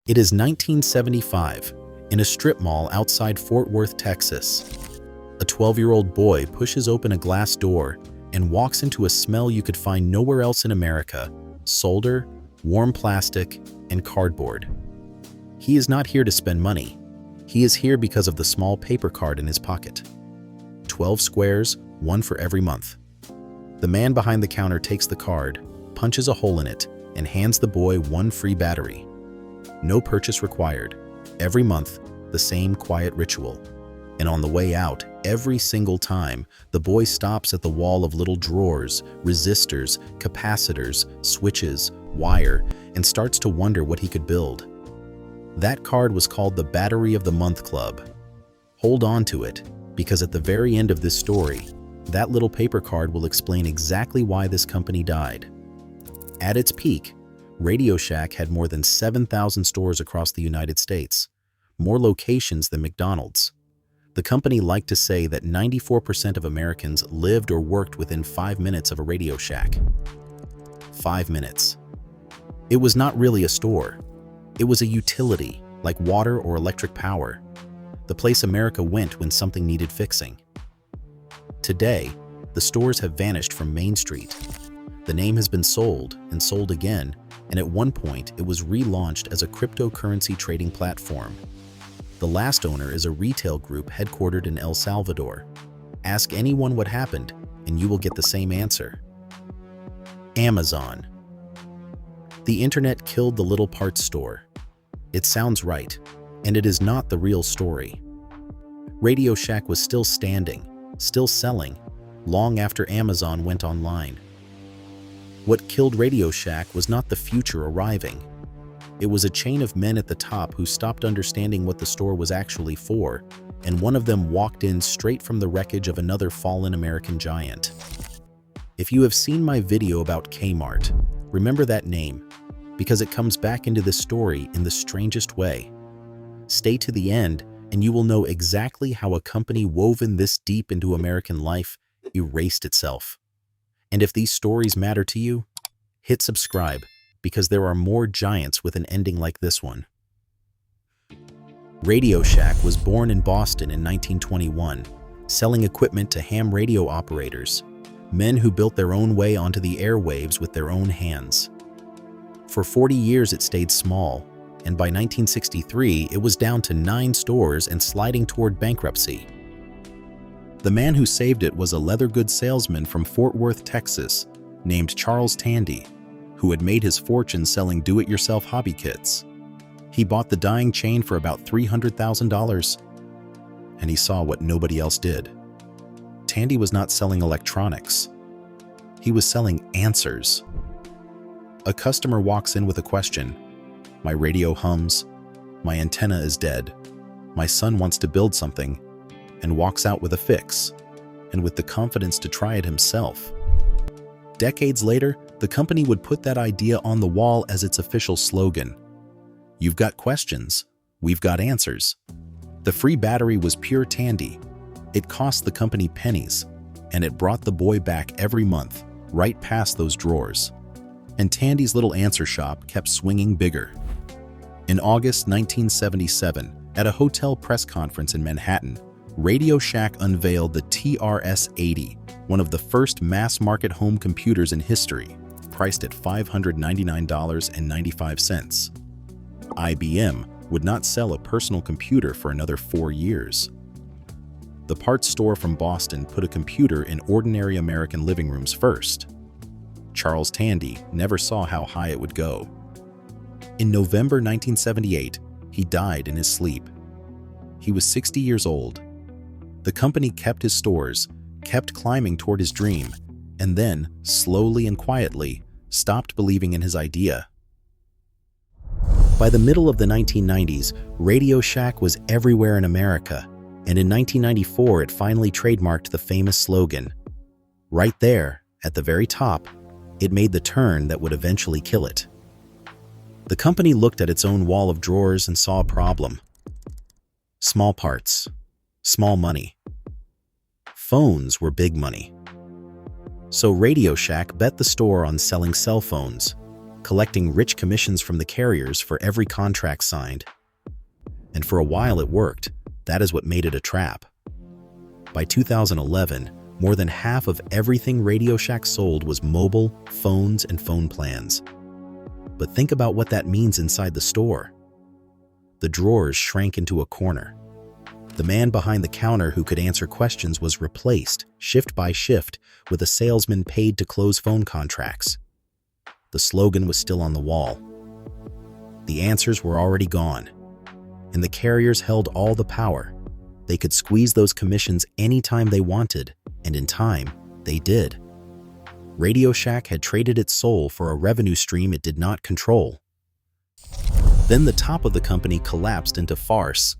It is 1975, in a strip mall outside Fort Worth, Texas. A 12-year-old boy pushes open a glass door and walks into a smell you could find nowhere else in America: solder, warm plastic, and cardboard. He is not here to spend money. He is here because of the small paper card in his pocket. 12 squares, one for every month. The man behind the counter takes the card, punches a hole in it, and hands the boy one free battery. No purchase required. Every month, the same quiet ritual. And on the way out, every single time, the boy stops at the wall of little drawers, resistors, capacitors, switches, wire, and starts to wonder what he could build. That card was called the Battery of the Month Club. Hold on to it, because at the very end of this story, that little paper card will explain exactly why this company died. At its peak, RadioShack had more than 7,000 stores across the United States, more locations than McDonald's. The company liked to say that 94% of Americans lived or worked within 5 minutes of a RadioShack. 5 minutes. It was not really a store. It was a utility, like water or electric power. The place America went when something needed fixing. Today, the stores have vanished from Main Street. The name has been sold and sold again, and at one point it was relaunched as a cryptocurrency trading platform. The last owner is a retail group headquartered in El Salvador. Ask anyone what happened, and you will get the same answer. Amazon. The internet killed the little parts store. It sounds right, and it is not the real story. RadioShack was still standing, still selling, long after Amazon went online. What killed RadioShack was not the future arriving. It was a chain of men at the top who stopped understanding what the store was actually for, and one of them walked in straight from the wreckage of another fallen American giant. If you have seen my video about Kmart, remember that name, because it comes back into this story in the strangest way. Stay to the end, and you will know exactly how a company woven this deep into American life erased itself. And if these stories matter to you, hit subscribe, because there are more giants with an ending like this one. RadioShack was born in Boston in 1921, selling equipment to ham radio operators, men who built their own way onto the airwaves with their own hands. For 40 years it stayed small, and by 1963 it was down to 9 stores and sliding toward bankruptcy. The man who saved it was a leather goods salesman from Fort Worth, Texas, named Charles Tandy, who had made his fortune selling do-it-yourself hobby kits. He bought the dying chain for about $300,000, and he saw what nobody else did. Tandy was not selling electronics. He was selling answers. A customer walks in with a question. My radio hums. My antenna is dead. My son wants to build something, and walks out with a fix, and with the confidence to try it himself. Decades later, the company would put that idea on the wall as its official slogan. You've got questions, we've got answers. The free battery was pure Tandy. It cost the company pennies, and it brought the boy back every month, right past those drawers. And Tandy's little answer shop kept swinging bigger. In August 1977, at a hotel press conference in Manhattan, RadioShack unveiled the TRS-80, one of the first mass-market home computers in history, priced at $599.95. IBM would not sell a personal computer for another 4 years. The parts store from Boston put a computer in ordinary American living rooms first. Charles Tandy never saw how high it would go. In November 1978, he died in his sleep. He was 60 years old. The company kept his stores, kept climbing toward his dream, and then, slowly and quietly, stopped believing in his idea. By the middle of the 1990s, RadioShack was everywhere in America, and in 1994 it finally trademarked the famous slogan. Right there, at the very top, it made the turn that would eventually kill it. The company looked at its own wall of drawers and saw a problem. Small parts, small money. Phones were big money. So RadioShack bet the store on selling cell phones, collecting rich commissions from the carriers for every contract signed. And for a while it worked. That is what made it a trap. By 2011, more than half of everything RadioShack sold was mobile, phones, and phone plans. But think about what that means inside the store. The drawers shrank into a corner. The man behind the counter who could answer questions was replaced, shift by shift, with a salesman paid to close phone contracts. The slogan was still on the wall. The answers were already gone, and the carriers held all the power. They could squeeze those commissions anytime they wanted, and in time, they did. RadioShack had traded its soul for a revenue stream it did not control. Then the top of the company collapsed into farce.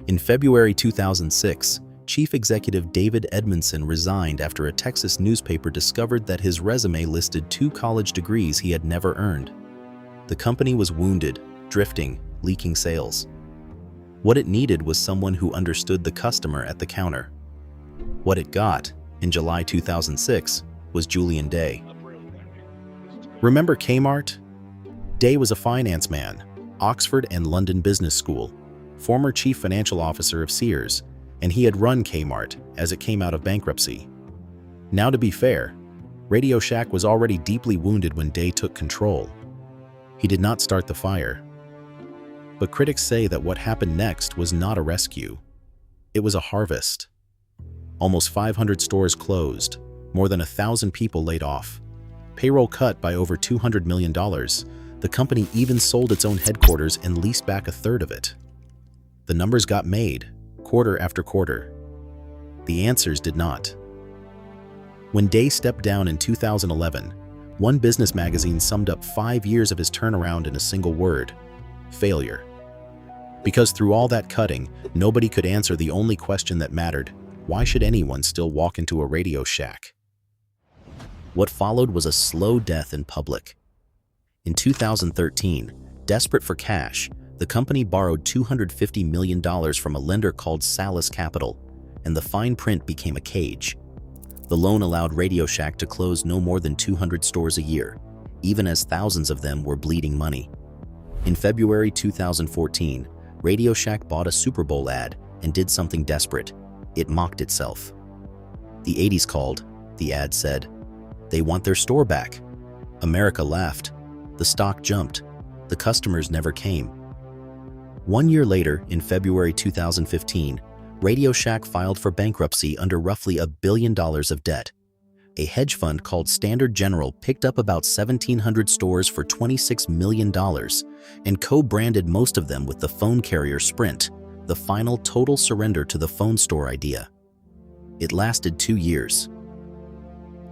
In February 2006, Chief Executive David Edmondson resigned after a Texas newspaper discovered that his resume listed 2 college degrees he had never earned. The company was wounded, drifting, leaking sales. What it needed was someone who understood the customer at the counter. What it got, in July 2006, was Julian Day. Remember Kmart? Day was a finance man, Oxford and London Business School, former chief financial officer of Sears, and he had run Kmart as it came out of bankruptcy. Now, to be fair, RadioShack was already deeply wounded when Day took control. He did not start the fire. But critics say that what happened next was not a rescue. It was a harvest. Almost 500 stores closed, more than 1,000 people laid off, payroll cut by over $200 million. The company even sold its own headquarters and leased back a third of it. The numbers got made, quarter after quarter. The answers did not. When Day stepped down in 2011, one business magazine summed up 5 years of his turnaround in a single word: failure. Because through all that cutting, nobody could answer the only question that mattered: why should anyone still walk into a RadioShack? What followed was a slow death in public. In 2013, desperate for cash, the company borrowed $250 million from a lender called Salus Capital, and the fine print became a cage. The loan allowed RadioShack to close no more than 200 stores a year, even as thousands of them were bleeding money. In February 2014, RadioShack bought a Super Bowl ad and did something desperate. It mocked itself. The 80s called, the ad said. They want their store back. America laughed. The stock jumped. The customers never came. 1 year later, in February 2015, RadioShack filed for bankruptcy under roughly $1 billion of debt. A hedge fund called Standard General picked up about 1,700 stores for $26 million and co-branded most of them with the phone carrier Sprint, the final total surrender to the phone store idea. It lasted 2 years.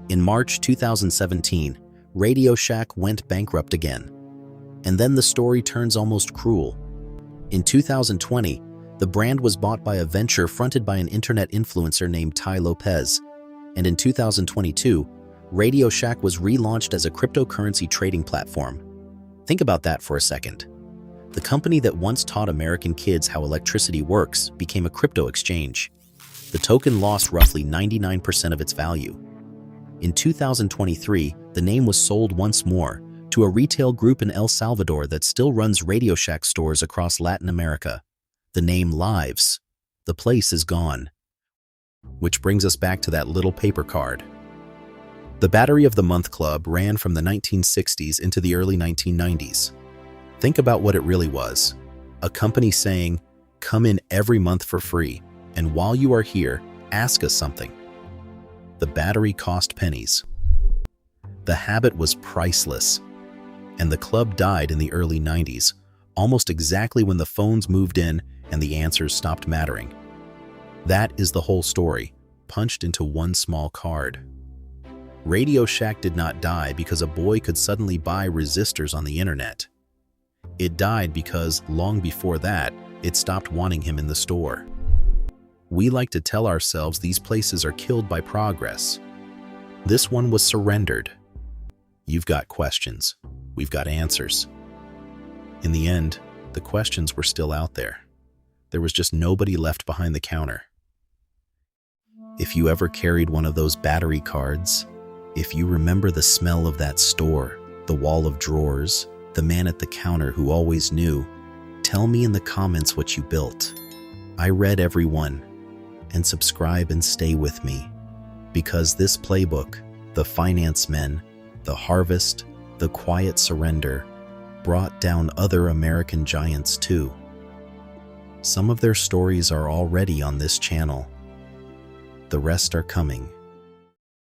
In March 2017, RadioShack went bankrupt again. And then the story turns almost cruel. In 2020, the brand was bought by a venture fronted by an internet influencer named Tai Lopez. And in 2022, RadioShack was relaunched as a cryptocurrency trading platform. Think about that for a second. The company that once taught American kids how electricity works became a crypto exchange. The token lost roughly 99% of its value. In 2023, the name was sold once more to a retail group in El Salvador that still runs RadioShack stores across Latin America. The name lives. The place is gone. Which brings us back to that little paper card. The Battery of the Month Club ran from the 1960s into the early 1990s. Think about what it really was. A company saying, come in every month for free, and while you are here, ask us something. The battery cost pennies. The habit was priceless. And the club died in the early 90s, almost exactly when the phones moved in and the answers stopped mattering. That is the whole story, punched into one small card. RadioShack did not die because a boy could suddenly buy resistors on the internet. It died because, long before that, it stopped wanting him in the store. We like to tell ourselves these places are killed by progress. This one was surrendered. You've got questions. We've got answers. In the end, the questions were still out there. There was just nobody left behind the counter. If you ever carried one of those battery cards, if you remember the smell of that store, The wall of drawers, the man at the counter who always knew. Tell me in the comments what you built. I read every one. And subscribe and stay with me. Because this playbook, The Finance Men, The Harvest, The Quiet Surrender, brought down other American giants too. Some of their stories are already on this channel. The rest are coming.